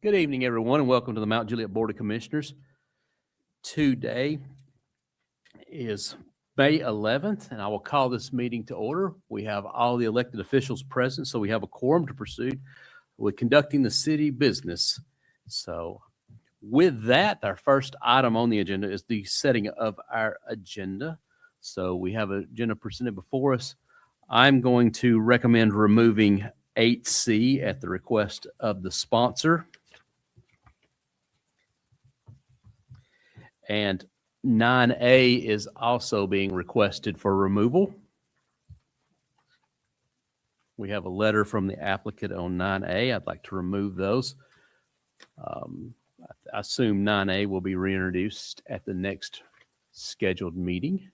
Good evening, everyone, and welcome to the Mount Juliet Board of Commissioners. Today is May 11th, and I will call this meeting to order. We have all the elected officials present, so we have a quorum to proceed with conducting the city business. So with that, our first item on the agenda is the setting of our agenda. So we have an agenda presented before us. I'm going to recommend removing 8C at the request of the sponsor. And 9A is also being requested for removal. We have a letter from the applicant on 9A. I'd like to remove those. I assume 9A will be reintroduced at the next scheduled meeting.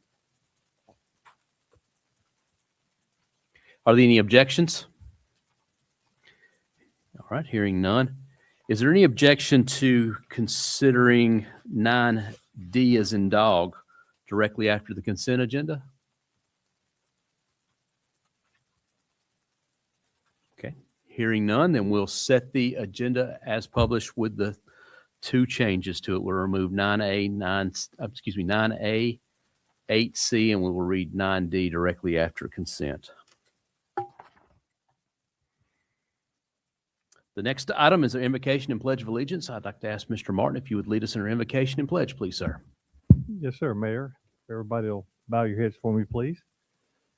Are there any objections? All right, hearing none. Is there any objection to considering 9D as in dog directly after the consent agenda? Okay, hearing none, then we'll set the agenda as published with the two changes to it. We'll remove 9A, 9A, 8C, and we will read 9D directly after consent. The next item is an invocation and pledge of allegiance. I'd like to ask Mr. Martin if you would lead us in our invocation and pledge, please, sir. Yes, sir, Mayor. Everybody will bow your heads for me, please.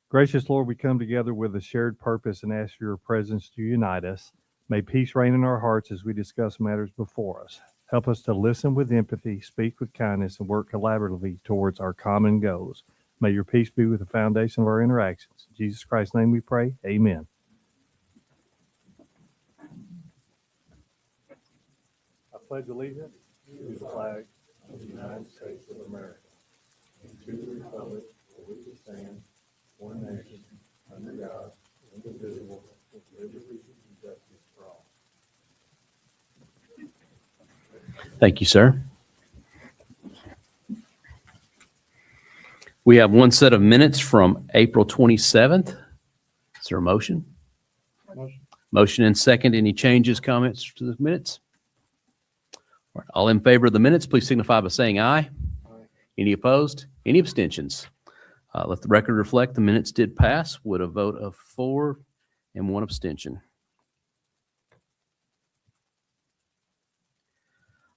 Gracious Lord, we come together with a shared purpose and ask for your presence to unite us. May peace reign in our hearts as we discuss matters before us. Help us to listen with empathy, speak with kindness, and work collaboratively towards our common goals. May your peace be with the foundation of our interactions. In Jesus Christ's name we pray. Amen. I pledge allegiance to the flag of the United States of America and to the republic for which it stands, one nation, under God, indivisible, with liberty and justice for all. Thank you, sir. We have one set of minutes from April 27th. Is there a motion? Motion and second. Any changes, comments to the minutes? All right, all in favor of the minutes, please signify by saying aye. Aye. Any opposed? Any abstentions? Let the record reflect the minutes did pass with a vote of 4 and 1 abstention.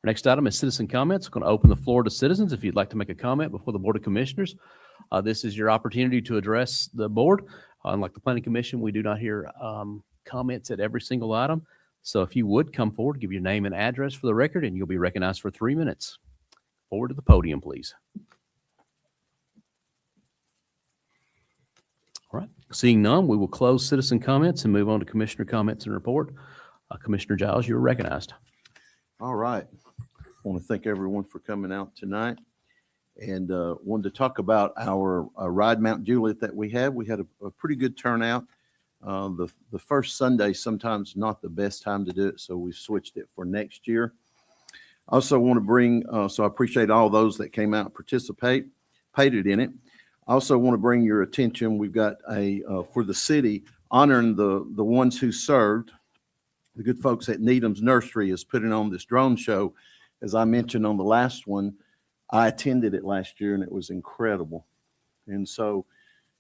Our next item is citizen comments. I'm going to open the floor to citizens. If you'd like to make a comment before the Board of Commissioners, this is your opportunity to address the board. Unlike the Planning Commission, we do not hear comments at every single item. So if you would come forward, give your name and address for the record, and you'll be recognized for 3 minutes. Forward to the podium, please. All right. Seeing none, we will close citizen comments and move on to commissioner comments and report. Commissioner Giles, you're recognized. All right. I want to thank everyone for coming out tonight, and wanted to talk about our Ride Mount Juliet that we have. We had a pretty good turnout. The first Sunday, sometimes not the best time to do it, so we switched it for next year. I also want to bring, so I appreciate all those that came out and participated in it. I also want to bring your attention, we've got for the city, honoring the ones who served. The good folks at Needham's Nursery is putting on this drone show. As I mentioned on the last one, I attended it last year and it was incredible. And so,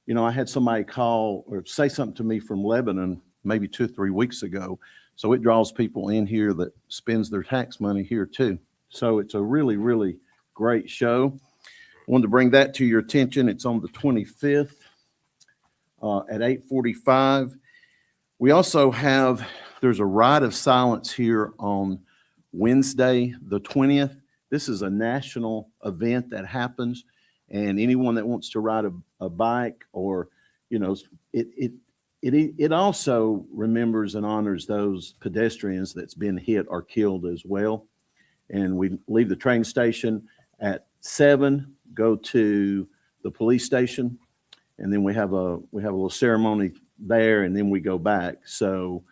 you know, I had somebody call or say something to me from Lebanon maybe 2 or 3 weeks ago. So it draws people in here that spends their tax money here too. So it's a really, really great show. I wanted to bring that to your attention. It's on the 25th at 8:45. We also have, there's a ride of silence here on Wednesday, the 20th. This is a national event that happens. And anyone that wants to ride a bike or, you know, it also remembers and honors those pedestrians that's been hit or killed as well. And we leave the train station at 7, go to the police station, and then we have a little ceremony there, and then we go back. So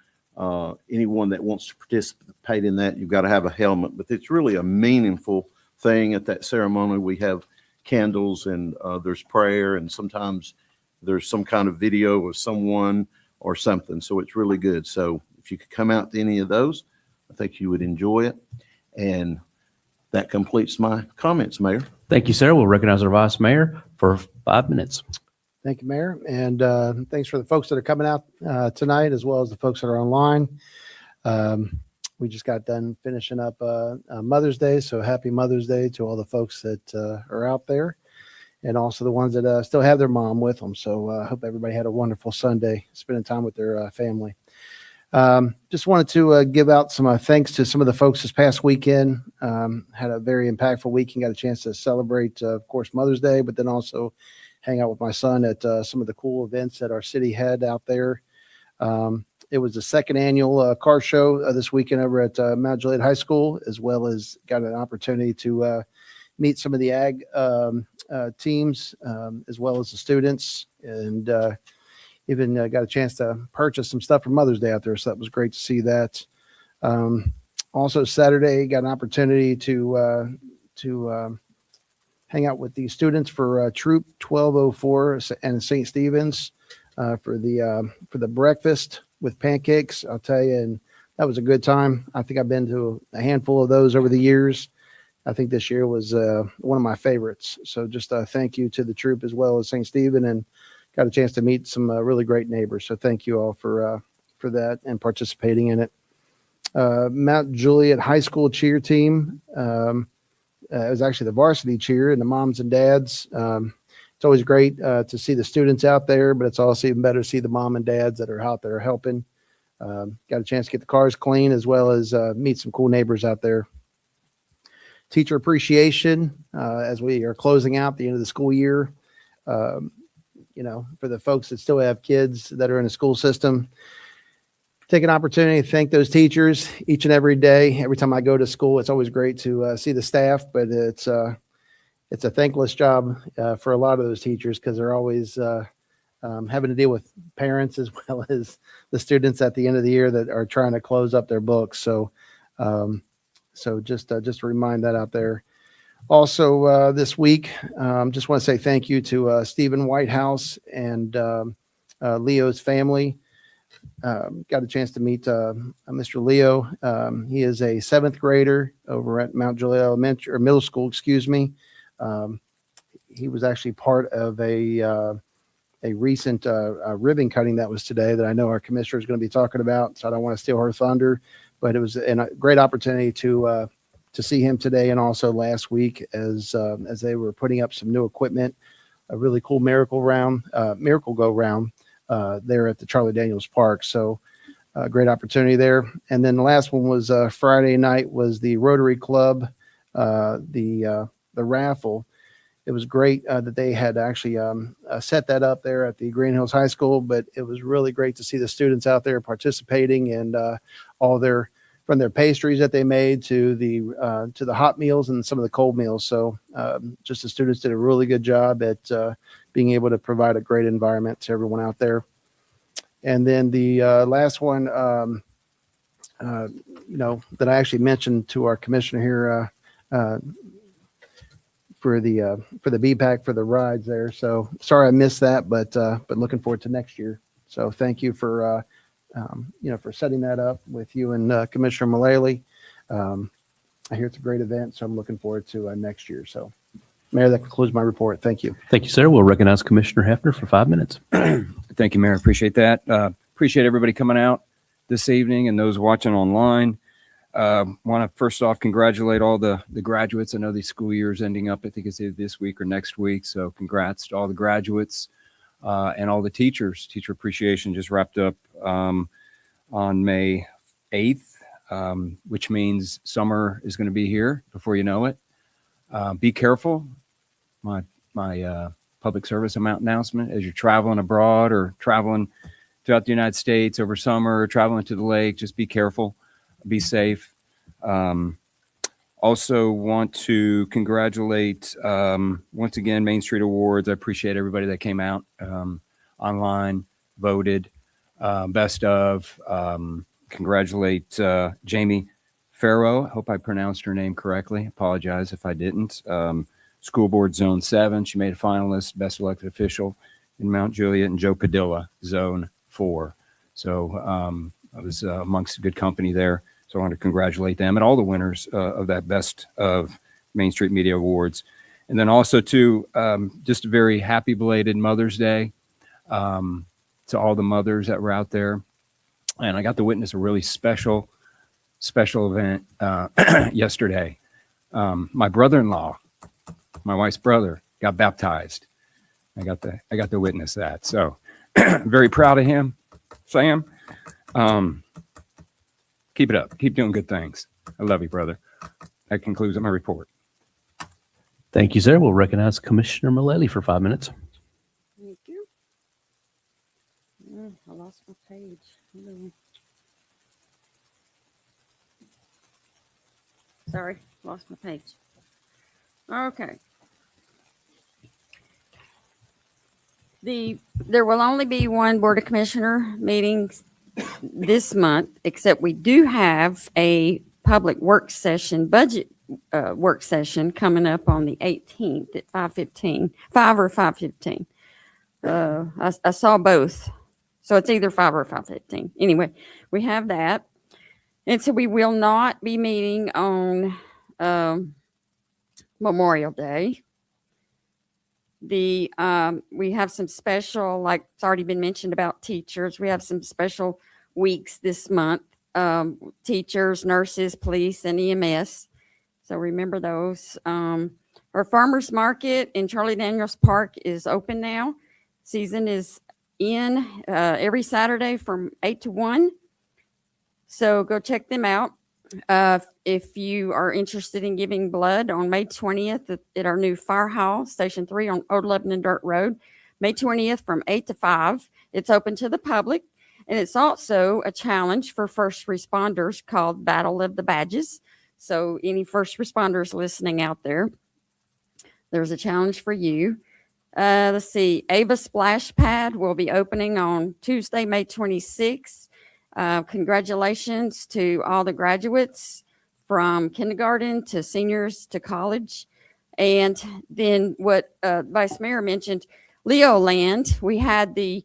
anyone that wants to participate in that, you've got to have a helmet. But it's really a meaningful thing at that ceremony. We have candles and there's prayer, and sometimes there's some kind of video of someone or something. So it's really good. So if you could come out to any of those, I think you would enjoy it. And that completes my comments, Mayor. Thank you, sir. We'll recognize our vice mayor for 5 minutes. Thank you, Mayor. And thanks for the folks that are coming out tonight, as well as the folks that are online. We just got done finishing up Mother's Day. So happy Mother's Day to all the folks that are out there, and also the ones that still have their mom with them. So I hope everybody had a wonderful Sunday spending time with their family. Just wanted to give out some thanks to some of the folks this past weekend. Had a very impactful weekend, got a chance to celebrate, of course, Mother's Day, but then also hang out with my son at some of the cool events that our city had out there. It was the second annual car show this weekend over at Mount Juliet High School, as well as got an opportunity to meet some of the ag teams, as well as the students, and even got a chance to purchase some stuff for Mother's Day out there. So that was great to see that. Also Saturday, got an opportunity to hang out with the students for Troop 1204 and St. Stephen's for the breakfast with pancakes. I'll tell you, and that was a good time. I think I've been to a handful of those over the years. I think this year was one of my favorites. So just thank you to the troop as well as St. Stephen, and got a chance to meet some really great neighbors. So thank you all for that and participating in it. Mount Juliet High School cheer team. It was actually the varsity cheer, and the moms and dads. It's always great to see the students out there, but it's also even better to see the mom and dads that are out there helping. Got a chance to get the cars clean, as well as meet some cool neighbors out there. Teacher appreciation as we are closing out the end of the school year. For the folks that still have kids that are in the school system, take an opportunity to thank those teachers each and every day. Every time I go to school, it's always great to see the staff, but it's a thankless job for a lot of those teachers, because they're always having to deal with parents as well as the students at the end of the year that are trying to close up their books. So just to remind that out there. Also, this week, just want to say thank you to Stephen Whitehouse and Leo's family. Got a chance to meet Mr. Leo. He is a 7th grader over at Mount Juliet Elementary or Middle School, excuse me. He was actually part of a recent ribbon cutting that was today that I know our commissioner is going to be talking about. So I don't want to steal her thunder, but it was a great opportunity to see him today, and also last week as they were putting up some new equipment, a really cool Miracle Go Round there at the Charlie Daniels Park. So great opportunity there. And then the last one was Friday night was the Rotary Club, the raffle. It was great that they had actually set that up there at the Green Hills High School, but it was really great to see the students out there participating, and all from their pastries that they made to the hot meals and some of the cold meals. So just the students did a really good job at being able to provide a great environment to everyone out there. And then the last one, that I actually mentioned to our commissioner here for the BPAC for the rides there. So sorry I missed that, but looking forward to next year. So thank you for setting that up with you and Commissioner Mullally. I hear it's a great event, so I'm looking forward to next year. So, Mayor, that concludes my report. Thank you. Thank you, sir. We'll recognize Commissioner Hefner for 5 minutes. Thank you, Mayor. Appreciate that. Appreciate everybody coming out this evening and those watching online. Want to first off congratulate all the graduates. I know the school year is ending up, I think it's either this week or next week. So congrats to all the graduates and all the teachers. Teacher appreciation just wrapped up on May 8th, which means summer is going to be here before you know it. Be careful. My public service announcement as you're traveling abroad or traveling throughout the United States over summer, or traveling to the lake, just be careful, be safe. Also want to congratulate, once again, Main Street Awards. I appreciate everybody that came out online, voted, best of. Congratulate Jamie Farrow. I hope I pronounced her name correctly. Apologize if I didn't. School Board Zone 7. She made a finalist, best elected official in Mount Juliet, and Joe Padilla, Zone 4. So I was amongst a good company there. So So I want to congratulate them and all the winners of that Best of Main Street Media Awards. And then also to just a very happy belated Mother's Day to all the mothers that were out there. And I got to witness a really special event yesterday. My brother-in-law, my wife's brother, got baptized. I got to witness that. So very proud of him, Sam. Keep it up. Keep doing good things. I love you, brother. That concludes my report. Thank you, sir. We'll recognize Commissioner Mullally for 5 minutes. Thank you. I lost my page. Sorry, lost my page. Okay. There will only be one Board of Commissioner meeting this month, except we do have a public work session, budget work session coming up on the 18th at 5:15, 5 or 5:15. I saw both. So it's either 5 or 5:15. Anyway, we have that. And so we will not be meeting on Memorial Day. We have some special, like it's already been mentioned about teachers. We have some special weeks this month. Teachers, nurses, police, and EMS. So remember those. Our farmers market in Charlie Daniels Park is open now. Season is in every Saturday from 8 to 1. So go check them out. If you are interested in giving blood on May 20th at our new fire hall, Station 3 on Old Lebanon Dirt Road, May 20th from 8 to 5. It's open to the public. And it's also a challenge for first responders called Battle of the Badges. So any first responders listening out there, there's a challenge for you. Let's see, Ava Splash Pad will be opening on Tuesday, May 26th. Congratulations to all the graduates from kindergarten to seniors to college. And then what Vice Mayor mentioned, Leoland, we had you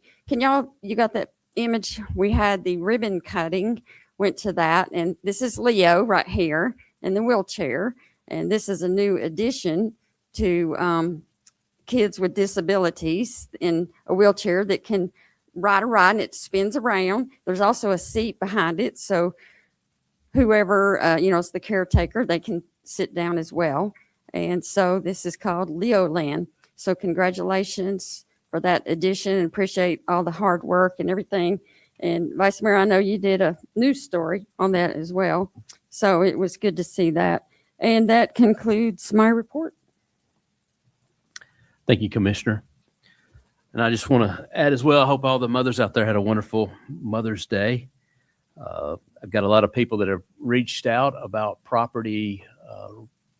got that image? We had the ribbon cutting, went to that. And this is Leo right here in the wheelchair. And this is a new addition to kids with disabilities in a wheelchair that can ride a ride and it spins around. There's also a seat behind it. So whoever, is the caretaker, they can sit down as well. And so this is called Leoland. So congratulations for that addition and appreciate all the hard work and everything. And Vice Mayor, I know you did a news story on that as well. So it was good to see that. And that concludes my report. Thank you, Commissioner. And I just want to add as well, I hope all the mothers out there had a wonderful Mother's Day. I've got a lot of people that have reached out about property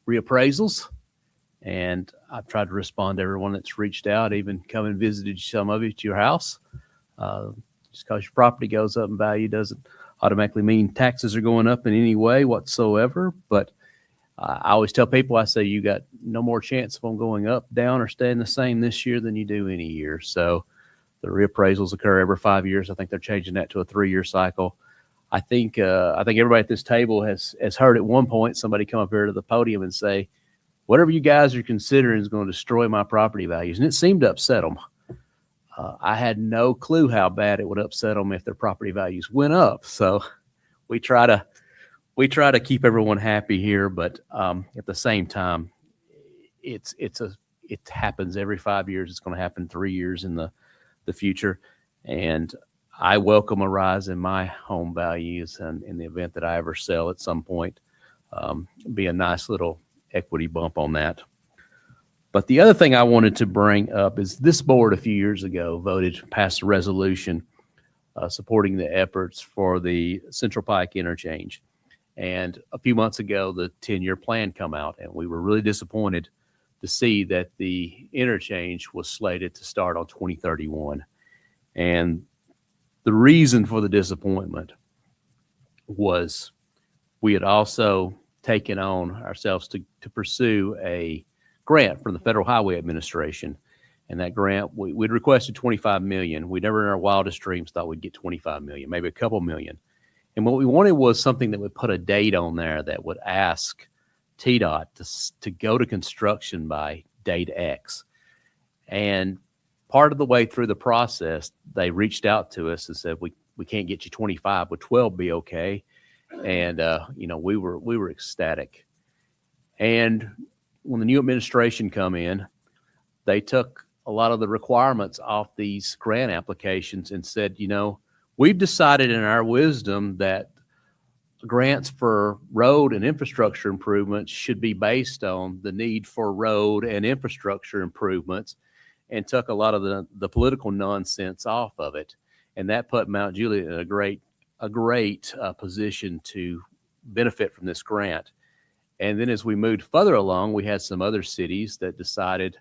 reappraisals, and I've tried to respond to everyone that's reached out, even come and visited some of you at your house. Just because your property goes up in value doesn't automatically mean taxes are going up in any way whatsoever. But I always tell people, I say, you got no more chance of them going up, down, or staying the same this year than you do any year. So the reappraisals occur every 5 years. I think they're changing that to a 3-year cycle. I think everybody at this table has heard at one point somebody come up here to the podium and say, whatever you guys are considering is going to destroy my property values. And it seemed to upset them. I had no clue how bad it would upset them if their property values went up. So we try to keep everyone happy here, but at the same time, it happens every 5 years. It's going to happen 3 years in the future. And I welcome a rise in my home values, and in the event that I ever sell at some point, be a nice little equity bump on that. But the other thing I wanted to bring up is this board a few years ago passed a resolution supporting the efforts for the Central Pike interchange. And a few months ago, the 10-year plan come out, and we were really disappointed to see that the interchange was slated to start on 2031. And the reason for the disappointment was we had also taken on ourselves to pursue a grant from the Federal Highway Administration. And that grant, we'd requested $25 million. We never in our wildest dreams thought we'd get $25 million, maybe a couple million. And what we wanted was something that would put a date on there that would ask TDOT to go to construction by date X. And part of the way through the process, they reached out to us and said, we can't get you 25, would 12 be okay? And, we were ecstatic. And when the new administration come in, they took a lot of the requirements off these grant applications and said, we've decided in our wisdom that grants for road and infrastructure improvements should be based on the need for road and infrastructure improvements, and took a lot of the political nonsense off of it. And that put Mount Juliet in a great position to benefit from this grant. And then as we moved further along, we had some other cities that decided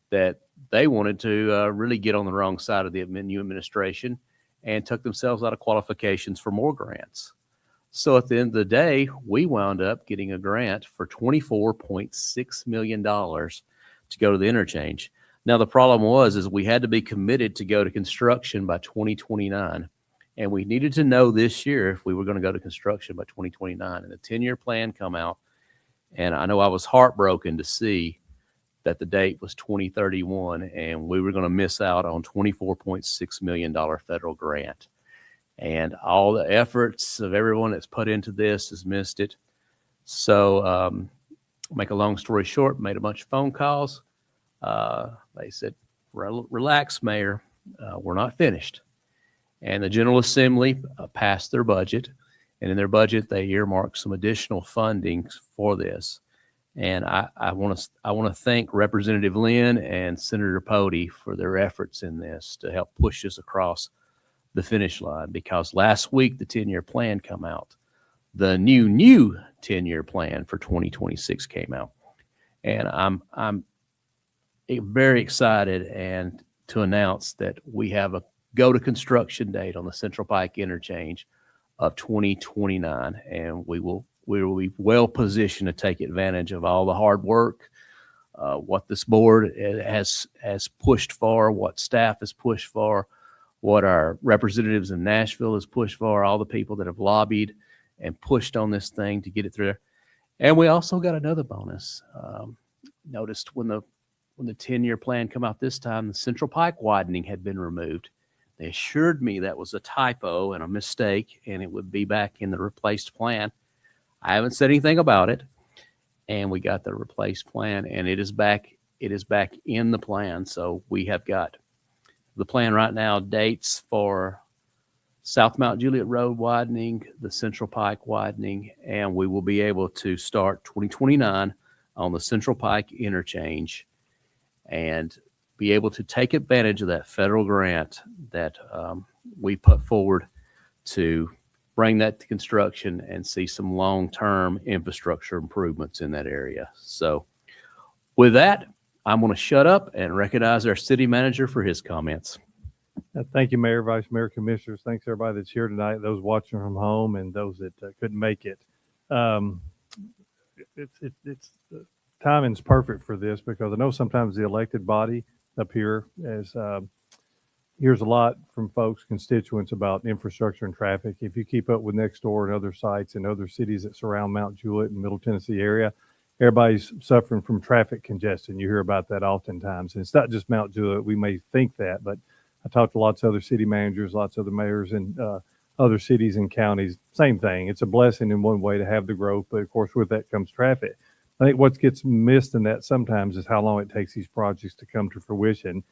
that they wanted to really get on the wrong side of the new administration and took themselves out of qualifications for more grants. So at the end of the day, we wound up getting a grant for $24.6 million to go to the interchange. Now, the problem is we had to be committed to go to construction by 2029. And we needed to know this year if we were going to go to construction by 2029. And the 10-year plan come out. And I know I was heartbroken to see that the date was 2031 and we were going to miss out on $24.6 million federal grant. And all the efforts of everyone that's put into this has missed it. So make a long story short, made a bunch of phone calls. They said, relax, Mayor, we're not finished. And the General Assembly passed their budget. And in their budget, they earmarked some additional funding for this. And I want to thank Representative Lynn and Senator Pody for their efforts in this to help push us across the finish line. Because last week the 10-year plan come out, the new 10-year plan for 2026 came out, and I'm very excited and to announce that we have a go to construction date on the Central Pike interchange of 2029, and we will be well positioned to take advantage of all the hard work, what this board has pushed for, what staff has pushed for, what our representatives in Nashville has pushed for, all the people that have lobbied and pushed on this thing to get it through there. And we also got another bonus. Noticed when the 10-year plan come out this time, the Central Pike widening had been removed. They assured me that was a typo and a mistake, and it would be back in the replaced plan. I haven't said anything about it, and we got the replaced plan, and it is back. It is back in the plan. So we have got the plan right now, dates for South Mount Juliet Road widening, the Central Pike widening, and we will be able to start 2029 on the Central Pike interchange and be able to take advantage of that federal grant that we put forward to bring that to construction and see some long-term infrastructure improvements in that area. So with that, I'm going to shut up and recognize our city manager for his comments. Thank you, Mayor, Vice Mayor, Commissioners. Thanks everybody that's here tonight, those watching from home and those that couldn't make it. It's timing's perfect for this because I know sometimes the elected body up here hears a lot from folks, constituents about infrastructure and traffic. If you keep up with Nextdoor and other sites and other cities that surround Mount Juliet and Middle Tennessee area, everybody's suffering from traffic congestion. You hear about that oftentimes. And it's not just Mount Juliet. We may think that, but I talked to lots of other city managers, lots of other mayors in other cities and counties. Same thing. It's a blessing in one way to have the growth, but of course with that comes traffic. I think what gets missed in that sometimes is how long it takes these projects to come to fruition.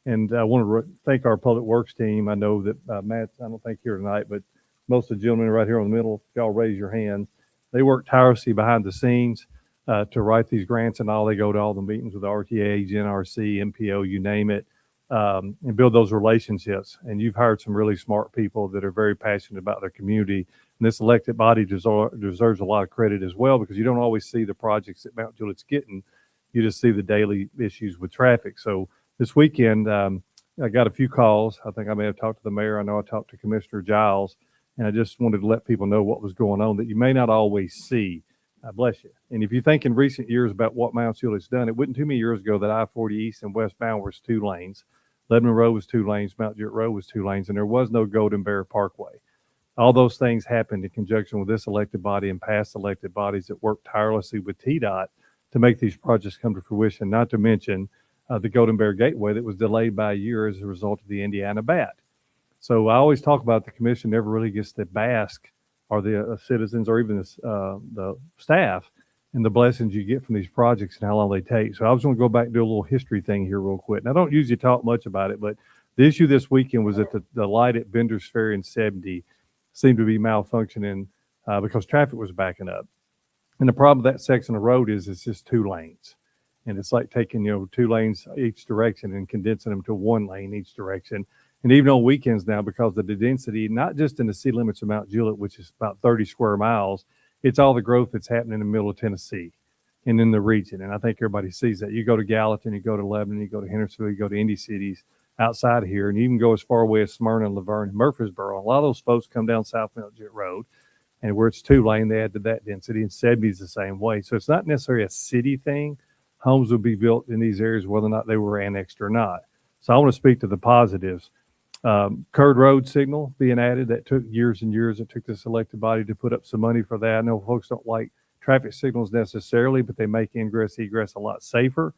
And I want to thank our public works team. I know that Matt, I don't think here tonight, but most of the gentlemen right here in the middle, if y'all raise your hands, they work tirelessly behind the scenes to write these grants and all. They go to all the meetings with RTA, NRC, MPO, you name it, and build those relationships. And you've hired some really smart people that are very passionate about their community. And this elected body deserves a lot of credit as well, because you don't always see the projects that Mount Juliet's getting. You just see the daily issues with traffic. So this weekend, I got a few calls. I think I may have talked to the mayor. I know I talked to Commissioner Giles, and I just wanted to let people know what was going on that you may not always see. Bless you. And if you think in recent years about what Mount Juliet's done, it wasn't too many years ago that I-40 East and westbound was 2 lanes. Lebanon Road was 2 lanes. Mount Juliet Road was 2 lanes, and there was no Golden Bear Parkway. All those things happened in conjunction with this elected body and past elected bodies that worked tirelessly with TDOT to make these projects come to fruition, not to mention the Golden Bear Gateway that was delayed by a year as a result of the Indiana bat. So I always talk about the commission never really gets to bask, or the citizens, or even the staff, and the blessings you get from these projects and how long they take. So I was going to go back and do a little history thing here real quick. And I don't usually talk much about it, but the issue this weekend was that the light at Bender's Ferry and 70 seemed to be malfunctioning because traffic was backing up. And the problem with that section of road is it's just 2 lanes. And it's like taking, 2 lanes each direction and condensing them to 1 lane each direction. And even on weekends now, because of the density, not just in the city limits of Mount Juliet, which is about 30 square miles, it's all the growth that's happening in the middle of Tennessee and in the region. And I think everybody sees that. You go to Gallatin, you go to Lebanon, you go to Hendersonville, you go to Indy cities outside of here, and you even go as far away as Smyrna and Laverne and Murfreesboro. A lot of those folks come down South Mount Juliet Road, and where it's 2 lane, they add to that density, and 70 is the same way. So it's not necessarily a city thing. Homes would be built in these areas whether or not they were annexed or not. So I want to speak to the positives. Curd Road signal being added, that took years and years. It took this elected body to put up some money for that. I know folks don't like traffic signals necessarily, but they make ingress, egress a lot safer.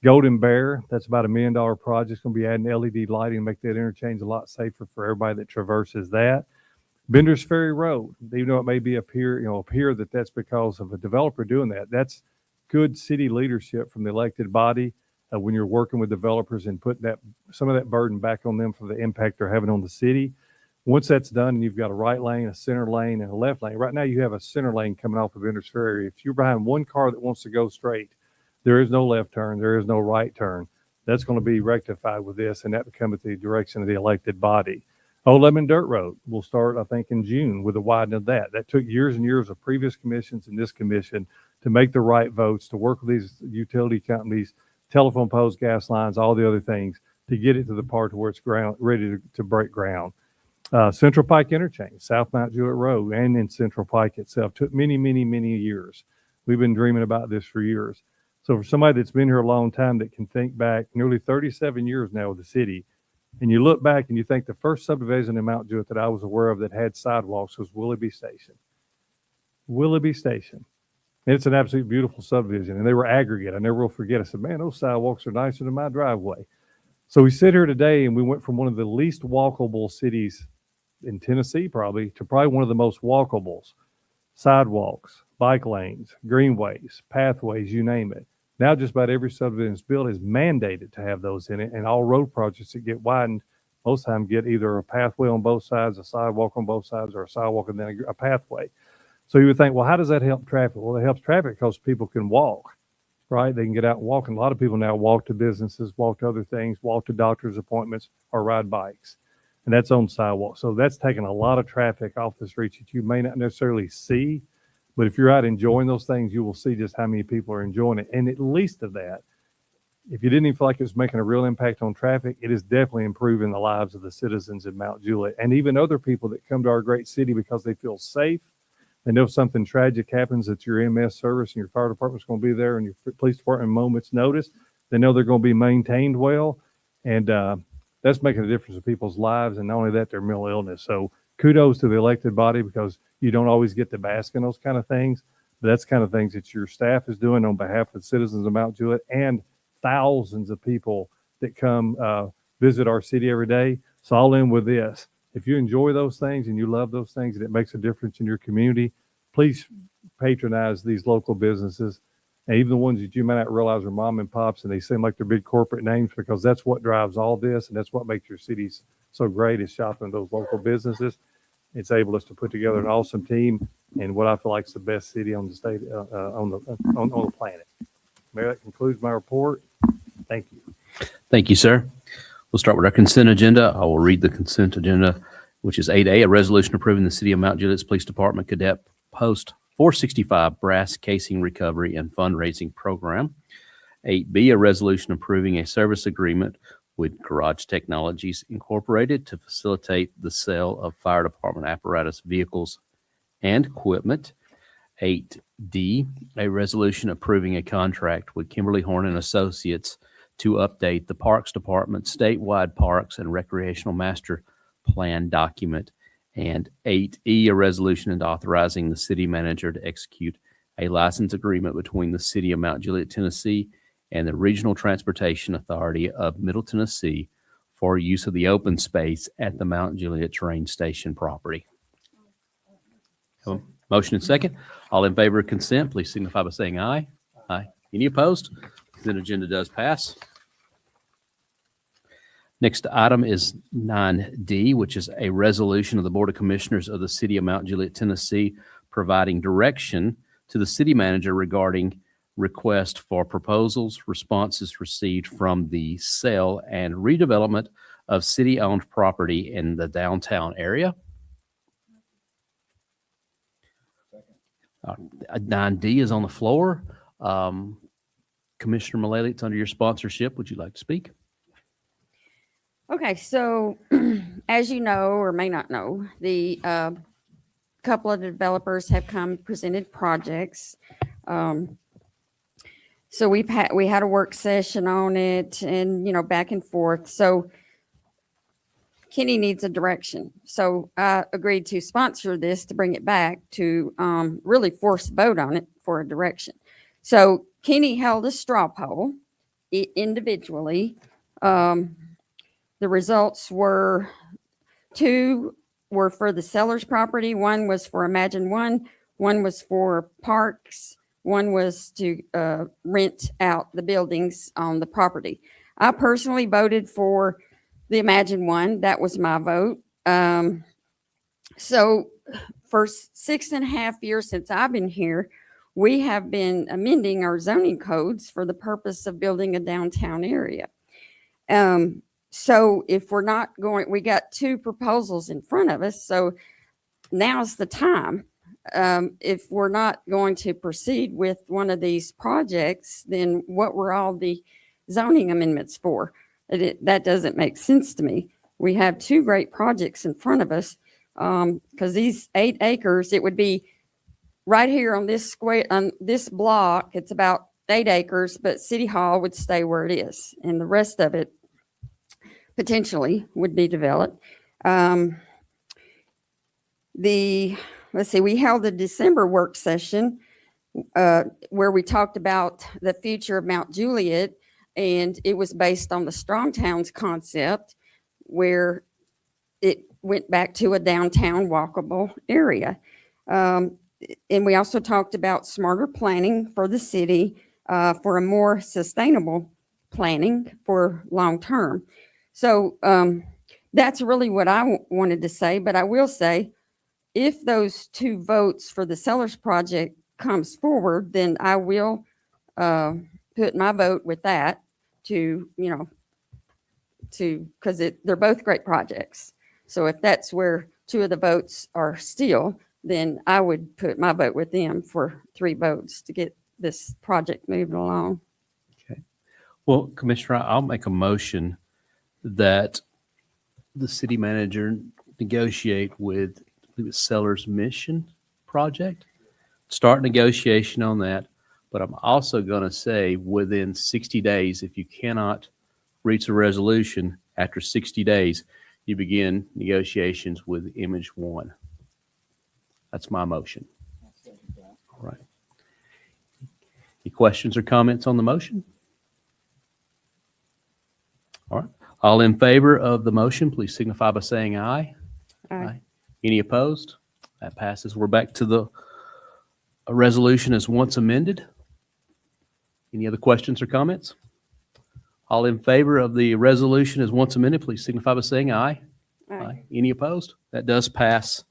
Golden Bear, that's about $1 million project. It's going to be adding LED lighting and make that interchange a lot safer for everybody that traverses that. Bender's Ferry Road, even though it may be appear that's because of a developer doing that. That's good city leadership from the elected body when you're working with developers and putting some of that burden back on them for the impact they're having on the city. Once that's done, and you've got a right lane, a center lane, and a left lane. Right now, you have a center lane coming off of Bender's Ferry. If you're behind one car that wants to go straight, there is no left turn, there is no right turn. That's going to be rectified with this, and that will come at the direction of the elected body. Old Lemon Dirt Road will start, I think, in June with the widening of that. That took years and years of previous commissions and this commission to make the right votes, to work with these utility companies, telephone poles, gas lines, all the other things, to get it to the part where it's ready to break ground. Central Pike Interchange, South Mount Juliet Road, and in Central Pike itself took many, many, many years. We've been dreaming about this for years. So for somebody that's been here a long time that can think back nearly 37 years now with the city, and you look back and you think the first subdivision in Mount Juliet that I was aware of that had sidewalks was Willoughby Station. Willoughby Station. And it's an absolute beautiful subdivision, and they were aggregate. I never will forget. I said, man, those sidewalks are nicer than my driveway. So we sit here today, and we went from one of the least walkable cities in Tennessee probably to probably one of the most walkables. Sidewalks, bike lanes, greenways, pathways, you name it. Now just about every subdivision that's built is mandated to have those in it, and all road projects that get widened most time get either a pathway on both sides, a sidewalk on both sides, or a sidewalk and then a pathway. So you would think, well, how does that help traffic? Well, it helps traffic because people can walk, right? They can get out and walk. And a lot of people now walk to businesses, walk to other things, walk to doctor's appointments, or ride bikes. And that's on sidewalks. So that's taking a lot of traffic off the streets that you may not necessarily see. But if you're out enjoying those things, you will see just how many people are enjoying it. And at least of that, if you didn't even feel like it was making a real impact on traffic, it is definitely improving the lives of the citizens in Mount Juliet and even other people that come to our great city because they feel safe. They know if something tragic happens that your EMS service and your fire department's going to be there and your police department moments notice. They know they're going to be maintained well. And that's making a difference in people's lives. And not only that, their mental illness. So kudos to the elected body because you don't always get to bask in those kind of things. But that's the kind of things that your staff is doing on behalf of the citizens of Mount Juliet and thousands of people that come visit our city every day. So I'll end with this. If you enjoy those things and you love those things and it makes a difference in your community, please patronize these local businesses, and even the ones that you may not realize are mom and pops and they seem like they're big corporate names, because that's what drives all this and that's what makes your cities so great is shopping those local businesses. It's able us to put together an awesome team and what I feel like is the best city on the state on the planet. Mayor, that concludes my report. Thank you. Thank you, sir. We'll start with our consent agenda. I will read the consent agenda, which is 8A, a resolution approving the City of Mount Juliet's Police Department Cadet Post 465 Brass Casing Recovery and Fundraising Program. 8B, a resolution approving a service agreement with Garage Technologies Incorporated to facilitate the sale of fire department apparatus, vehicles, and equipment. 8D, a resolution approving a contract with Kimberly Horn and Associates to update the Parks Department statewide parks and recreational master plan document. And 8E, a resolution and authorizing the city manager to execute a license agreement between the city of Mount Juliet, Tennessee and the Regional Transportation Authority of Middle Tennessee for use of the open space at the Mount Juliet train station property. Have a motion and second. All in favor of consent, please signify by saying aye. Aye. Any opposed? Consent agenda does pass. Next item is 9D, which is a resolution of the Board of Commissioners of the City of Mount Juliet, Tennessee, providing direction to the city manager regarding request for proposals, responses received from the sale and redevelopment of city-owned property in the downtown area. 9D is on the floor. Commissioner Mullally, it's under your sponsorship. Would you like to speak? Okay, so as you know, or may not know, the couple of developers have come presented projects. So we had a work session on it and, back and forth. So Kenny needs a direction. So I agreed to sponsor this to bring it back to really force a vote on it for a direction. So Kenny held a straw poll individually. The results were 2 were for the seller's property. 1 was for Imagine One. 1 was for parks. 1 was to rent out the buildings on the property. I personally voted for the Imagine One. That was my vote. So for 6.5 years since I've been here, we have been amending our zoning codes for the purpose of building a downtown area. So if we're not going, we got 2 proposals in front of us. So now's the time. If we're not going to proceed with one of these projects, then what were all the zoning amendments for? That doesn't make sense to me. We have 2 great projects in front of us because these 8 acres, it would be right here on this square, on this block, it's about 8 acres, but City Hall would stay where it is, and the rest of it potentially would be developed. Let's see, we held a December work session where we talked about the future of Mount Juliet, and it was based on the Strong Towns concept where it went back to a downtown walkable area. And we also talked about smarter planning for the city for a more sustainable planning for long term. So that's really what I wanted to say, but I will say, if those 2 votes for the Sellers Project comes forward, then I will put my vote with that because they're both great projects. So if that's where 2 of the votes are still, then I would put my vote with them for 3 votes to get this project moving along. Well, Commissioner, I'll make a motion that the city manager negotiate with Sellers Mission project, start negotiation on that. But I'm also going to say within 60 days, if you cannot reach a resolution after 60 days, you begin negotiations with Image One. That's my motion. All right. Any questions or comments on the motion? All right. All in favor of the motion, please signify by saying aye. Aye. Any opposed? That passes. We're back to the resolution as once amended. Any other questions or comments? All in favor of the resolution as once amended, please signify by saying aye. Aye. Any opposed? That does pass.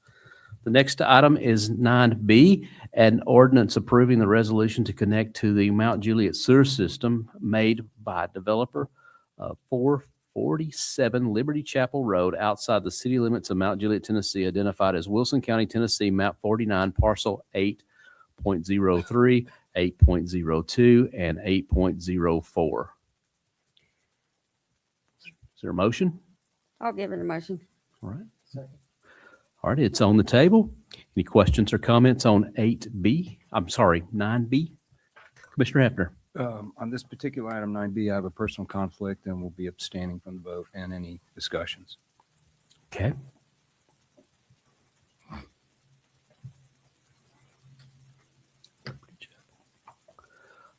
The next item is 9B, an ordinance approving the resolution to connect to the Mount Juliet sewer system made by developer of 447 Liberty Chapel Road outside the city limits of Mount Juliet, Tennessee, identified as Wilson County, Tennessee, map 49, parcel 8.03, 8.02, and 8.04. Is there a motion? I'll give it a motion. All right. All right, it's on the table. Any questions or comments on 8B? I'm sorry, 9B? Commissioner Hefner. On this particular item 9B, I have a personal conflict and will be abstaining from the vote and any discussions. Okay.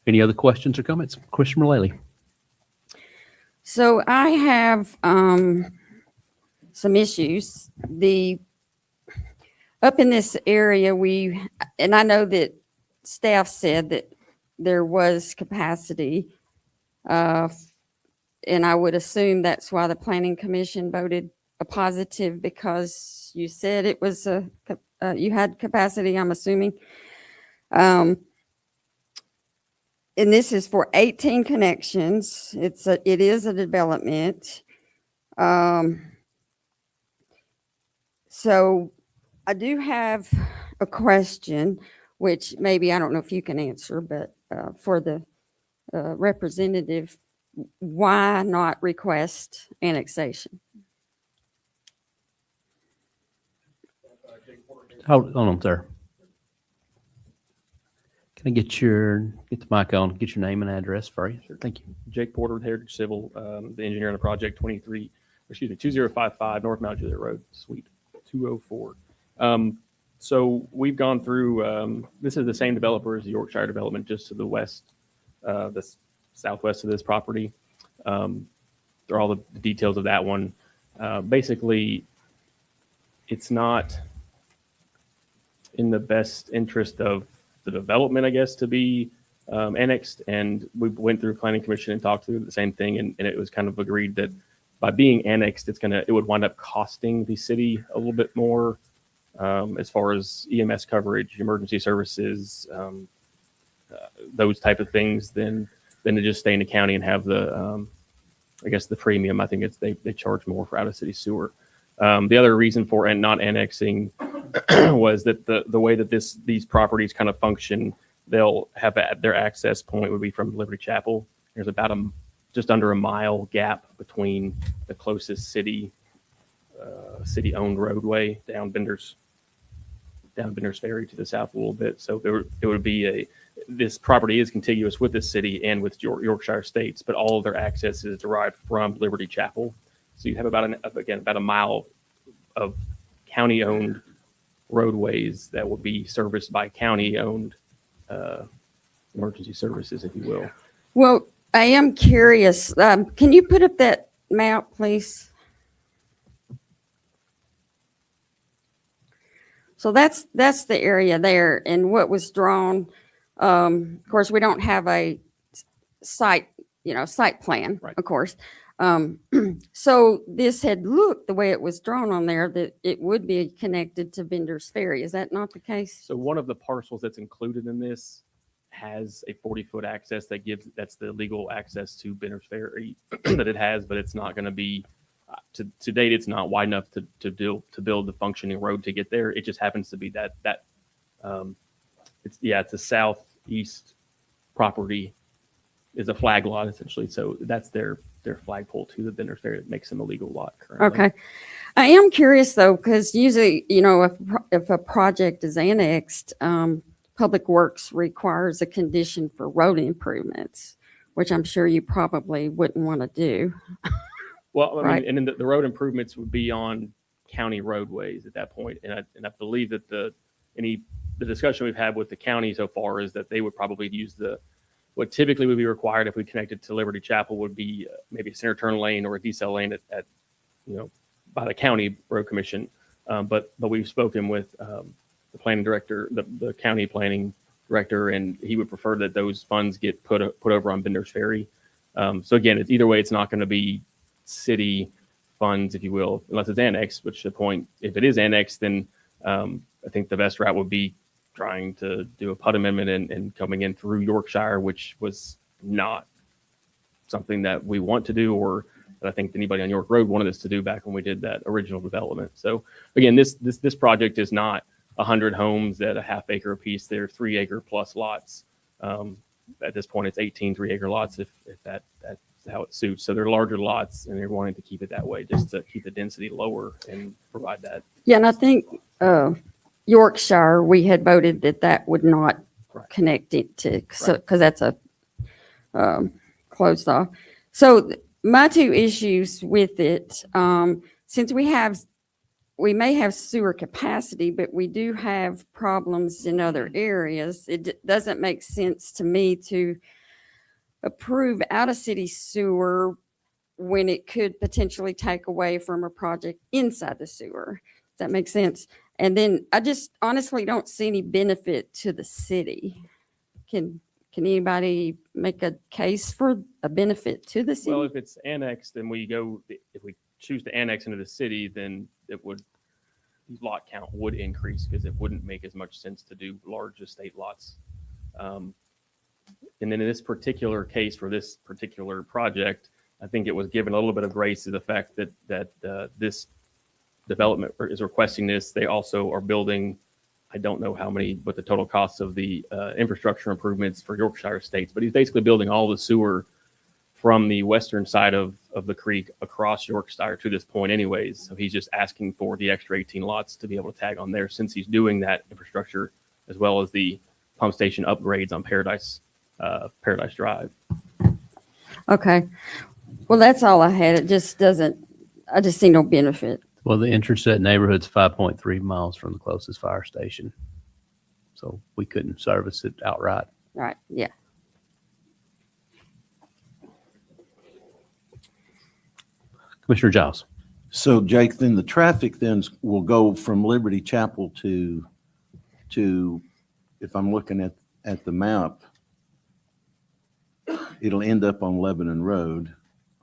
Any other questions or comments? Commissioner Mullally? So I have some issues. Up in this area, and I know that staff said that there was capacity, and I would assume that's why the Planning Commission voted a positive, because you said it was you had capacity, I'm assuming. And this is for 18 connections. It is a development. So I do have a question, which maybe I don't know if you can answer, but for the representative, why not request annexation? Hold on, sir. Can I get the mic on, get your name and address for you? Thank you. Jake Porter with Heritage Civil, the engineer on the project, 2055 North Mount Juliet Road, Suite 204. So we've gone through, this is the same developer as the Yorkshire development, just to the west, the southwest of this property. There are all the details of that one. Basically, it's not in the best interest of the development, I guess, to be annexed. And we went through Planning Commission and talked through the same thing. And it was kind of agreed that by being annexed, it would wind up costing the city a little bit more as far as EMS coverage, emergency services, those type of things than to just stay in the county and have the, I guess, the premium. I think they charge more for out of city sewer. The other reason for not annexing was that the way that these properties kind of function, they'll have their access point would be from Liberty Chapel. There's about just under a mile gap between the closest city-owned roadway down Bender's Ferry to the south a little bit. So it would be this property is contiguous with the city and with Yorkshire States, but all of their access is derived from Liberty Chapel. So you have about a mile of county-owned roadways that will be serviced by county-owned emergency services, if you will. Well, I am curious. Can you put up that map, please? So that's the area there, and what was drawn. Of course, we don't have a site plan, Right. of course. So this had looked the way it was drawn on there that it would be connected to Bender's Ferry. Is that not the case? So one of the parcels that's included in this has a 40-foot access that's the legal access to Bender's Ferry that it has, but it's not going to be to date. It's not wide enough to build the functioning road to get there. It just happens to be that it's a southeast property is a flag lot essentially. So that's their flagpole to the Bender's Ferry that makes them a legal lot currently. Okay. I am curious though, because usually, if a project is annexed, Public Works requires a condition for road improvements, which I'm sure you probably wouldn't want to do. Well, I mean, Right. and then the road improvements would be on county roadways at that point. And I believe that the discussion we've had with the county so far is that they would probably use what typically would be required if we connected to Liberty Chapel would be maybe a center turn lane or a decel lane at by the county road commission. But we've spoken with the planning director, the county planning director, and he would prefer that those funds get put over on Bender's Ferry. So again, it's either way, it's not going to be city funds, if you will, unless it's annexed, which the point, if it is annexed, then I think the best route would be trying to do a PUD amendment and coming in through Yorkshire, which was not something that we want to do, or that I think anybody on York Road wanted us to do back when we did that original development. So again, this project is not 100 homes at a half acre apiece. They're 3 acre plus lots. At this point, it's 18 3-acre lots if that's how it suits. So they're larger lots, and they're wanting to keep it that way just to keep the density lower and provide that. Yeah, and I think Yorkshire, we had voted that would not Right. connect it to, because that's a closed off. So my two issues with it, since we have we may have sewer capacity, but we do have problems in other areas. Doesn't make sense to me to approve out of city sewer when it could potentially take away from a project inside the sewer. Does that make sense? And then I just honestly don't see any benefit to the city. Can anybody make a case for a benefit to the Well, city? if it's annexed, then if we choose to annex into the city, then lot count would increase because it wouldn't make as much sense to do large estate lots. And then in this particular case for this particular project, I think it was given a little bit of grace to the fact that this development is requesting this. They also are building, I don't know how many, but the total cost of the infrastructure improvements for Yorkshire Estates, but he's basically building all the sewer from the western side of the creek across Yorkshire to this point anyways. So he's just asking for the extra 18 lots to be able to tag on there since he's doing that infrastructure as well as the pump station upgrades on Paradise Drive. Okay. Well, that's all I had. It just doesn't, I just see no benefit. Well, the entrance to that neighborhood's 5.3 miles from the closest fire station. So we couldn't service it outright. Right. Yeah. Commissioner Giles. So Jake, then the traffic then will go from Liberty Chapel to, if I'm looking at the map, it'll end up on Lebanon Road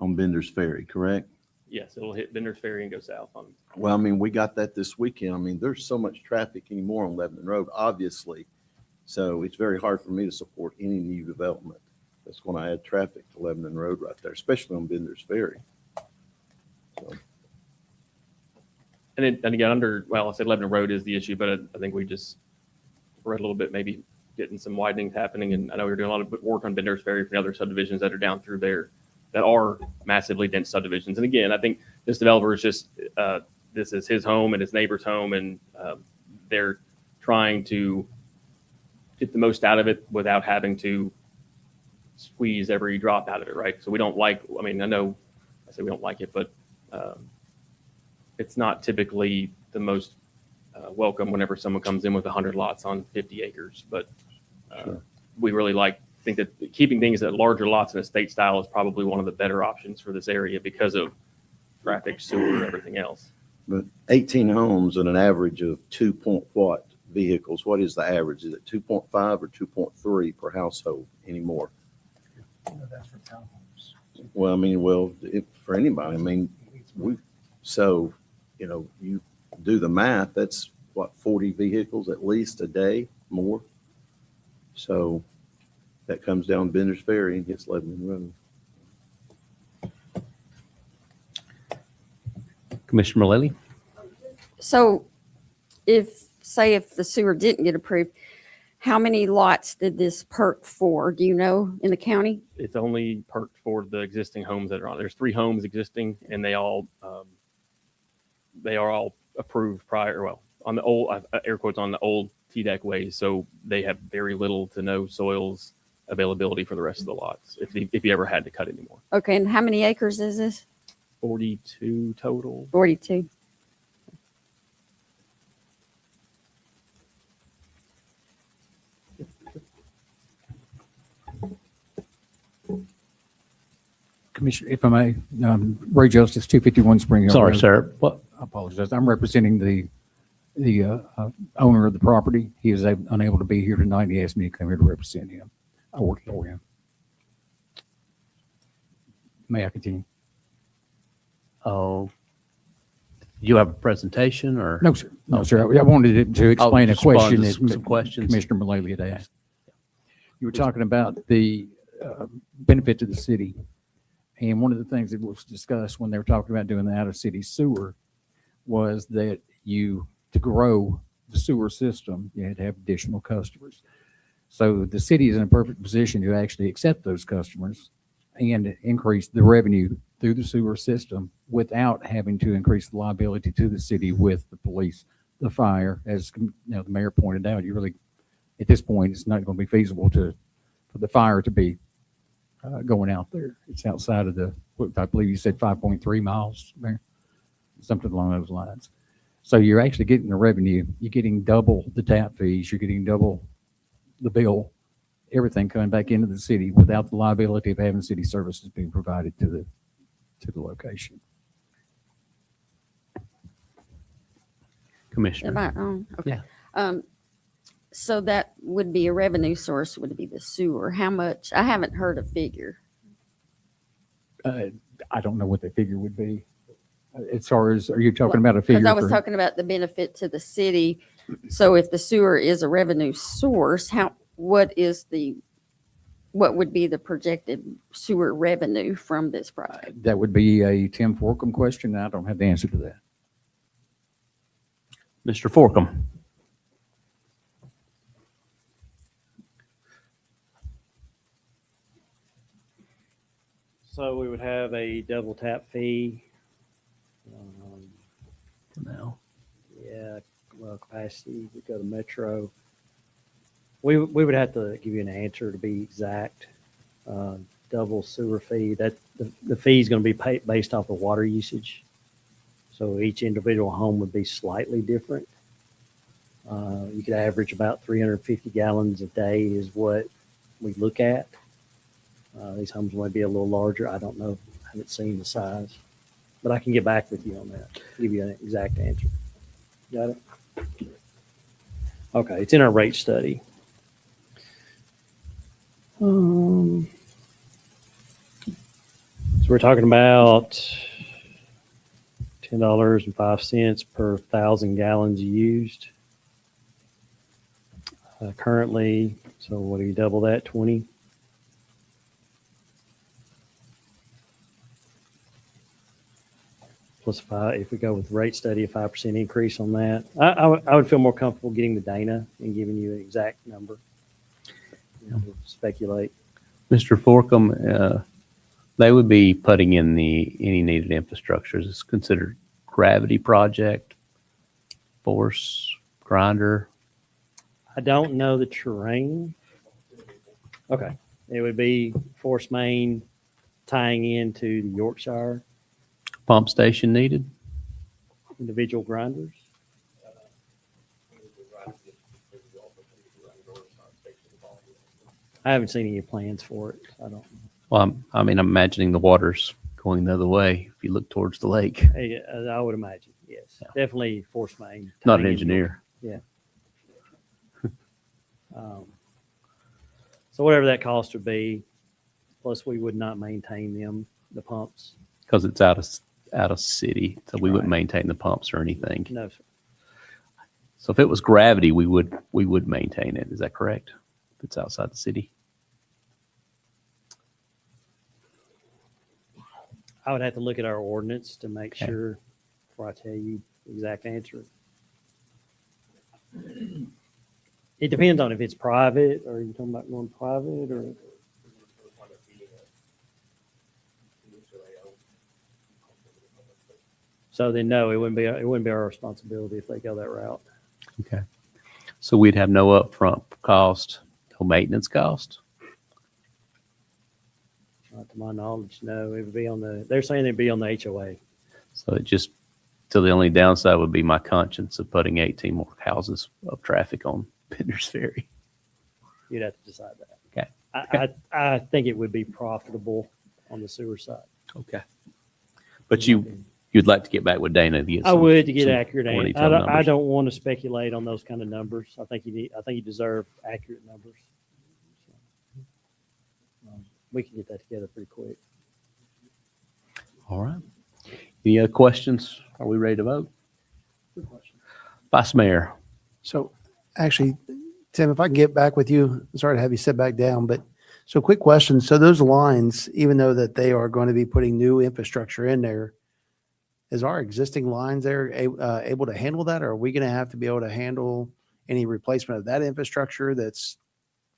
on Bender's Ferry, correct? Yes, it'll hit Bender's Ferry and go south on. Well, I mean, we got that this weekend. I mean, there's so much traffic anymore on Lebanon Road, obviously. So it's very hard for me to support any new development that's going to add traffic to Lebanon Road right there, especially on Bender's Ferry. So, And again, I said Lebanon Road is the issue, but I think we're a little bit maybe getting some widenings happening. And I know we're doing a lot of work on Bender's Ferry for the other subdivisions that are down through there that are massively dense subdivisions. And again, I think this developer is just, this is his home and his neighbor's home, and they're trying to get the most out of it without having to squeeze every drop out of it, right? So we don't like, I mean, I say we don't like it, but it's not typically the most welcome whenever someone comes in with 100 lots on 50 acres. But we really think that keeping things at larger lots in estate style is probably one of the better options for this area because of traffic, sewer, everything else. but 18 homes and an average of 2 vehicles. What is the average? Is it 2.5 or 2.3 per household anymore? Well, I mean, for anybody, I mean, you do the math, that's what, 40 vehicles at least a day, more. So that comes down Bender's Ferry and hits Lebanon Road. Commissioner Mullally. So say if the sewer didn't get approved, how many lots did this perk for? Do you know, in the county? It's only perked for the existing homes that are on. There's 3 homes existing, and they are all approved prior. Well, on the old air quotes on the old TDEC ways, so they have very little to no soils availability for the rest of the lots. If you ever had to cut anymore, Okay. And how many acres is this? 42 total. 42. Commissioner, if I may, Ray Justice, 251 Spring Hill Sorry, Road. sir. What? I apologize. I'm representing the owner of the property. He is unable to be here tonight. He asked me to come here to represent him. I work for him. May I continue? Oh, you have a presentation or? No, sir. No, sir. I wanted to explain a just respond question to that some questions. Commissioner Mullally had asked. You were talking about the benefit to the city. And one of the things that was discussed when they were talking about doing the out-of-city sewer was that to grow the sewer system, you had to have additional customers. So the city is in a perfect position to actually accept those customers and increase the revenue through the sewer system without having to increase the liability to the city with the police, the fire. As the mayor pointed out, at this point, it's not going to be feasible for the fire to be going out there. It's outside of I believe you said 5.3 miles, Mayor, something along those lines. So you're actually getting the revenue. You're getting double the tap fees. You're getting double the bill, everything coming back into the city without the liability of having city services being provided to the location. Commissioner. Am I on? Okay. Yeah. So that would be a revenue source, would be the sewer. How much? I haven't heard a figure. I don't know what the figure would be. As far as, are you talking about a Because figure? I was for- talking about the benefit to the city. So if the sewer is a revenue source, what would be the projected sewer revenue from this project? That would be a Tim Forcom question. I don't have the answer to that. Mr. Forcom. So we would have a double tap fee. No. Yeah, well, capacity would go to Metro. We would have to give you an answer to be exact. Double sewer fee, that the fee is going to be paid based off of water usage. So each individual home would be slightly different. You could average about 350 gallons a day is what we look at. These homes might be a little larger. I don't know. I haven't seen the size, but I can get back with you on that. Give you an exact answer. Got it? Okay, it's in our rate study. So we're talking about $10.05 per 1,000 gallons used. Currently, so what do you double that? 20? Plus if we go with rate study, a 5% increase on that. I would feel more comfortable getting the Dana and giving you an exact number. You know, speculate. Mr. Forcom, they would be putting in any needed infrastructure. Is this considered gravity project, force, grinder? I don't know the terrain. Okay. It would be force main tying into the Yorkshire Pump station needed? individual grinders. I haven't seen any plans for it. I don't. Well, I'm imagining the water's going the other way if you look towards the lake. I would imagine, yes. Yeah. Definitely force main. Not an tying into- engineer. So whatever that cost would be, plus we would not maintain them, the pumps. Because it's out of city, so we wouldn't Right. maintain the pumps or anything. No, sir. So if it was gravity, we would maintain it. Is that correct? If it's outside the city? I would have to look at our ordinance to make Okay. sure before I tell you the exact answer. It depends on if it's private or you're talking about going private or. So then, no, it wouldn't be our responsibility if they go that route. Okay. So we'd have no upfront cost, no maintenance cost? Not to my knowledge, no, it would be they're saying it'd be on the HOA. So the only downside would be my conscience of putting 18 more houses of traffic on Bender's Ferry. You'd have to decide that. Okay. I think it would be profitable on the sewer side. Okay. But you'd like to get back with Dana to get I some- would to get some accurate. more I detailed don't, I numbers. don't want to speculate on those kind of numbers. I think you deserve accurate numbers. We can get that together pretty quick. All right. Any other questions? Are we ready to vote? Vice Mayor. So actually, Tim, if I can get back with you, sorry to have you sit back down, but so quick question. So those lines, even though that they are going to be putting new infrastructure in there, is our existing lines there able to handle that? Or are we going to have to be able to handle any replacement of that infrastructure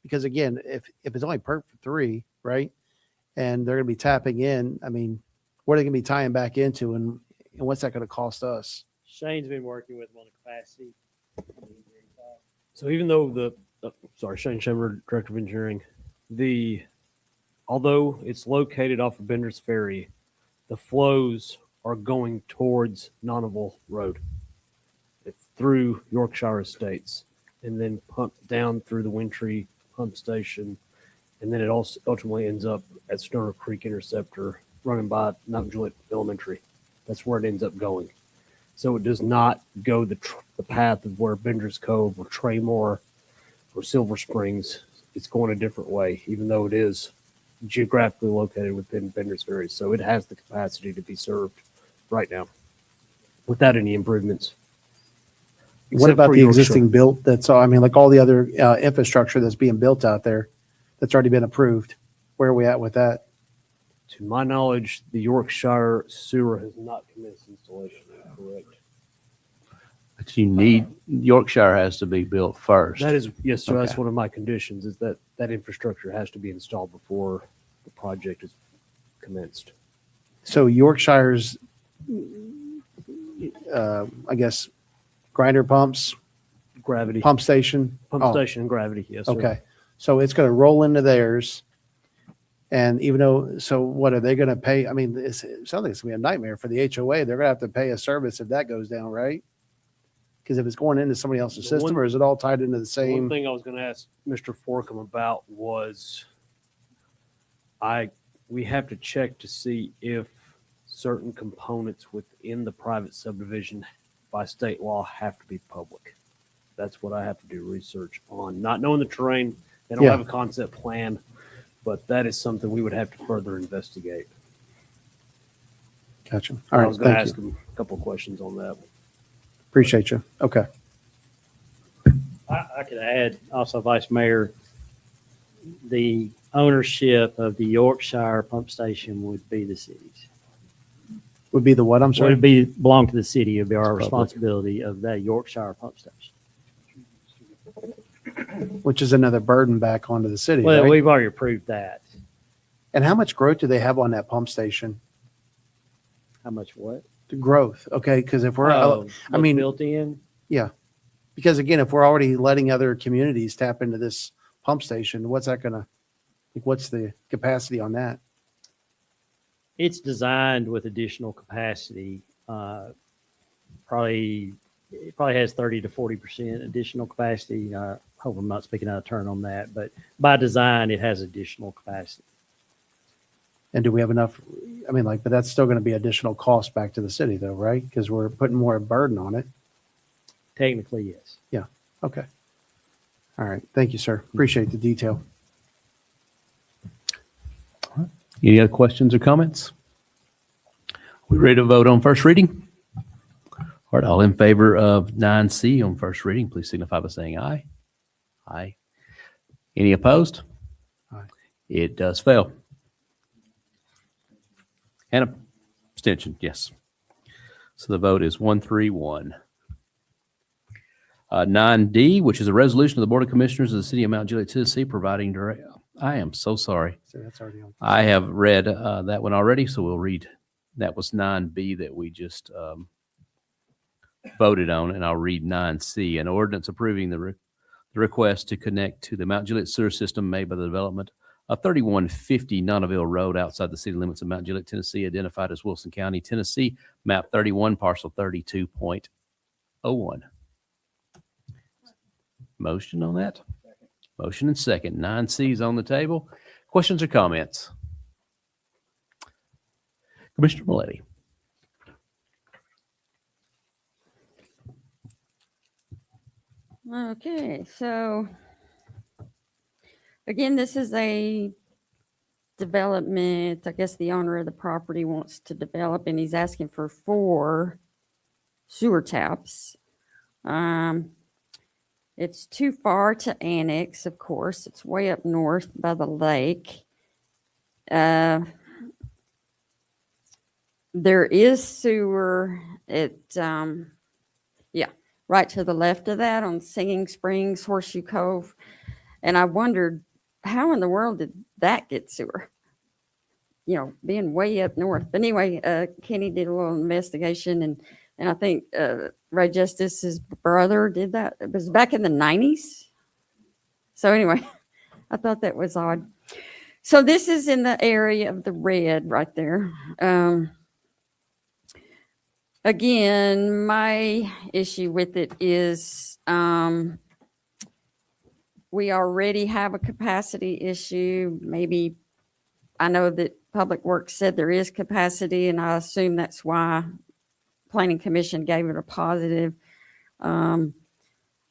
because again, if it's only perked for 3, right? And they're going to be tapping in, I mean, what are they going to be tying back into and what's that going to cost us? Shane's been working with them on the capacity. So even though Shane Shepard, Director of Engineering, although it's located off of Bender's Ferry, the flows are going towards Nonneville Road. through Yorkshire Estates and then pumped down through the Wintry pump station. And then it also ultimately ends up at Stoner Creek Interceptor running by Mount Juliet Elementary. That's where it ends up going. So it does not go the path of where Bender's Cove or Traymore or Silver Springs. It's going a different way, even though it is geographically located within Bender's Ferry. So it has the capacity to be served right now without any improvements. What Except about for the Yorkshire. existing built, that's, I mean, like all the other infrastructure that's being built out there that's already been approved? Where are we at with that? To my knowledge, the Yorkshire sewer has not commenced installation. Correct. But you need, Yorkshire has to be built first. That is, yes, sir. That's Okay. one of my conditions is that that infrastructure has to be installed before the project is commenced. So Yorkshire's, I guess, grinder pumps, Gravity, pump station? pump Oh, station and gravity. Yes, sir. okay. So it's going to roll into theirs. And even though, so what are they going to pay? I mean, it sounds like it's going to be a nightmare for the HOA. They're going to have to pay a service if that goes down, right? Because if it's going into somebody else's The one- system, or is it all tied into the One same? thing I was going to ask Mr. Forkham about was we have to check to see if certain components within the private subdivision by state law have to be public. That's what I have to do research on. Not knowing the terrain, they don't Yeah. have a concept plan, but that is something we would have to further investigate. Gotcha. All I right. was going to Thank ask you. him a couple of questions on that. Appreciate you. Okay. I could add also, Vice Mayor, the ownership of the Yorkshire pump station would be the city's. Would be the what? I'm So it'd sorry. belong to the city. It'd be our It's public. responsibility of that Yorkshire pump station. Which is another burden back onto the city, Well, right? we've already approved that. And how much growth do they have on that pump station? How much what? The growth. Okay. Because if we're, Oh, I mean- built in. because again, if we're already letting other communities tap into this pump station, what's that going to, like, what's the capacity on that? It's designed with additional capacity. Probably it probably has 30 to 40% additional capacity. I hope I'm not speaking out of turn on that, but by design, it has additional capacity. And do we have enough? I mean, like, but that's still going to be additional cost back to the city though, right? Because we're putting more burden on it. Technically, yes. Okay. All right. Thank you, sir. Appreciate the detail. Any other questions or comments? We ready to vote on first reading? All right, all in favor of 9C on first reading, please signify by saying aye. Aye. Any opposed? Aye. It does fail. And abstention, yes. So the vote is 1-3-1. 9D, which is a resolution of the Board of Commissioners of the City of Mount Juliet, Tennessee, providing direct, I am so sorry. So that's already on. I have read that one already, so we'll read. That was 9B that we just voted on, and I'll read 9C. An ordinance approving the request to connect to the Mount Juliet sewer system made by the development of 3150 Nonneville Road outside the city limits of Mount Juliet, Tennessee, identified as Wilson County, Tennessee, map 31, parcel 32.01. Motion on that? Motion and second. 9C is on the table. Questions or comments? Commissioner Maletti. Okay, so again, this is a development. I guess the owner of the property wants to develop and he's asking for 4 sewer taps. It's too far to annex, of course. It's way up north by the lake. There is sewer right to the left of that on Singing Springs, Horseshoe Cove. And I wondered, how in the world did that get sewer? You know, being way up north. But anyway, Kenny did a little investigation and I think Ray Justice's brother did that. It was back in the 90s. So anyway, I thought that was odd. So this is in the area of the red right there. Again, my issue with it is, we already have a capacity issue. Maybe, I know that Public Works said there is capacity, and I assume that's why Planning Commission gave it a positive.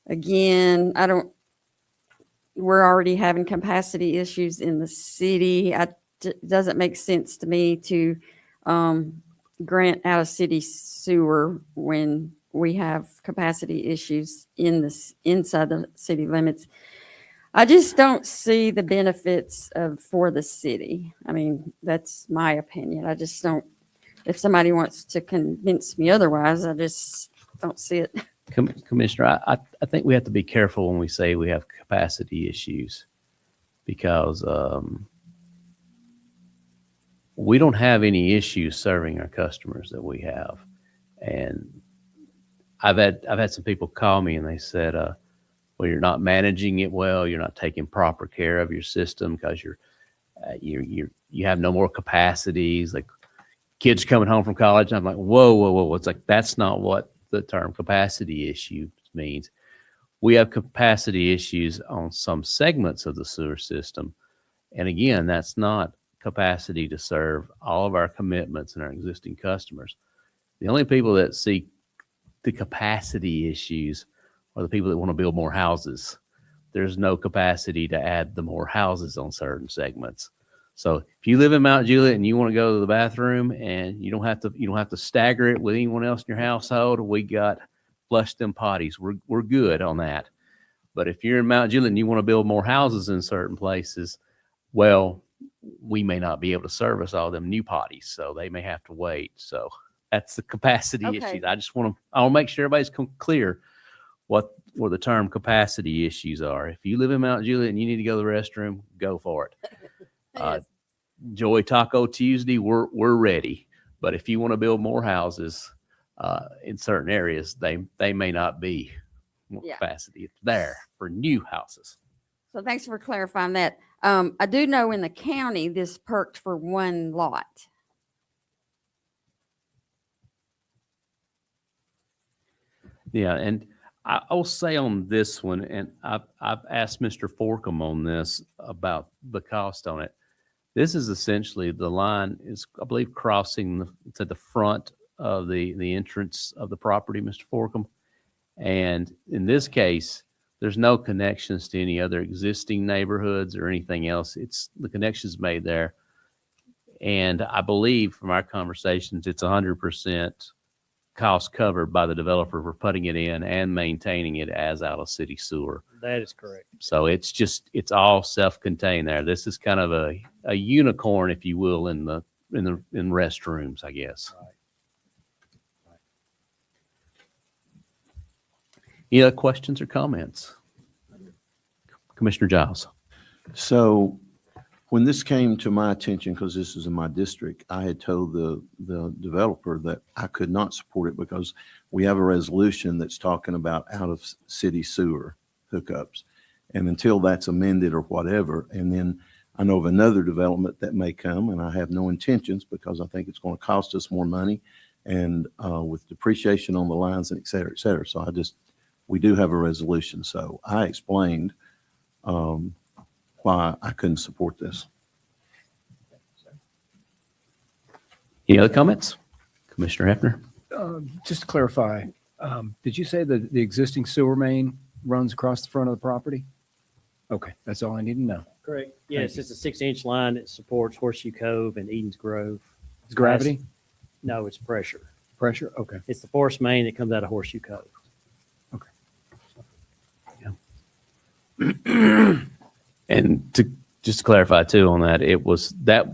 Again, we're already having capacity issues in the city. It doesn't make sense to me to grant out of city sewer when we have capacity issues inside the city limits. I just don't see the benefits for the city. I mean, that's my opinion. I just don't, if somebody wants to convince me otherwise, I just don't see it. Commissioner, I think we have to be careful when we say we have capacity issues because we don't have any issues serving our customers that we have. And I've had some people call me and they said, well, you're not managing it well. You're not taking proper care of your system because you have no more capacities. Like kids coming home from college. I'm like, whoa. It's like, that's not what the term capacity issue means. We have capacity issues on some segments of the sewer system. And again, that's not capacity to serve all of our commitments and our existing customers. The only people that see the capacity issues are the people that want to build more houses. There's no capacity to add the more houses on certain segments. So if you live in Mount Juliet and you want to go to the bathroom and you don't have to stagger it with anyone else in your household, we got flush them potties. We're good on that. But if you're in Mount Juliet and you want to build more houses in certain places, well, we may not be able to service all them new potties, so they may have to wait. So that's the capacity Okay. issue. I want to make sure everybody's clear what the term capacity issues are. If you live in Mount Juliet and you need to go to the restroom, go for it. Yes. Joy Taco Tuesday, we're ready. But if you want to build more houses in certain areas, they may not be more Yeah. capacity there for new houses. So thanks for clarifying that. I do know in the county, this perked for one lot. Yeah, and I'll say on this one, and I've asked Mr. Forkham on this about the cost on it. This is essentially the line is, I believe, crossing it's at the front of the entrance of the property, Mr. Forkham. And in this case, there's no connections to any other existing neighborhoods or anything else. It's the connections made there. And I believe from our conversations, it's 100% cost covered by the developer for putting it in and maintaining it as out of city sewer. That is correct. So it's all self-contained there. This is kind of a unicorn, if you will, in restrooms, I guess. Right. Any other questions or comments? Commissioner Giles. So when this came to my attention, because this is in my district, I had told the developer that I could not support it because we have a resolution that's talking about out of city sewer hookups. And until that's amended or whatever, and then I know of another development that may come, and I have no intentions because I think it's going to cost us more money and with depreciation on the lines and et cetera, et cetera. So we do have a resolution. So I explained why I couldn't support this. Any other comments? Commissioner Hefner? Just to clarify, did you say that the existing sewer main runs across the front of the property? Okay, that's all I need to know. Correct. Yes, it's a 6-inch line that supports Horseshoe Cove and Eden's Grove. Is gravity? No, it's pressure. Pressure? Okay. It's the force main that comes out of Horseshoe Cove. And just to clarify too on that, it was that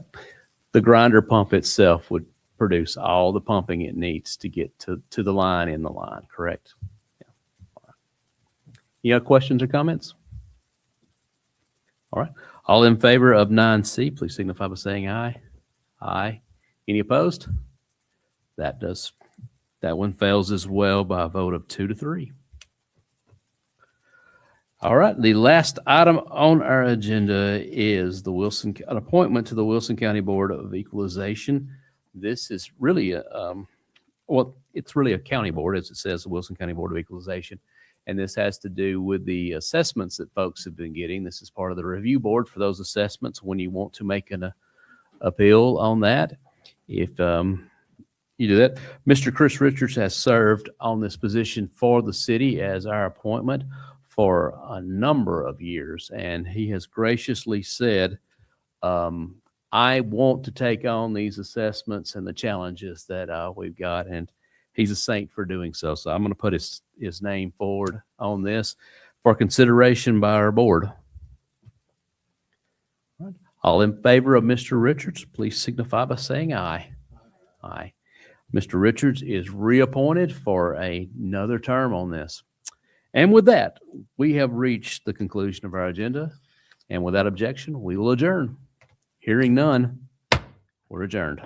the grinder pump itself would produce all the pumping it needs to get to the line in the line, correct? Yeah. All right. You have questions or comments? All right. All in favor of 9C, please signify by saying aye. Aye. Any opposed? That one fails as well by a vote of 2-3. All right, the last item on our agenda is an appointment to the Wilson County Board of Equalization. This is really it's really a county board, as it says, the Wilson County Board of Equalization. And this has to do with the assessments that folks have been getting. This is part of the review board for those assessments when you want to make an appeal on that. If you do that, Mr. Chris Richards has served on this position for the city as our appointment for a number of years, and he has graciously said, I want to take on these assessments and the challenges that we've got, and he's a saint for doing so. So I'm going to put his name forward on this for consideration by our board. All in favor of Mr. Richards, please signify by saying aye. Aye. Mr. Richards is reappointed for another term on this. And with that, we have reached the conclusion of our agenda. And without objection, we will adjourn. Hearing none, we're adjourned.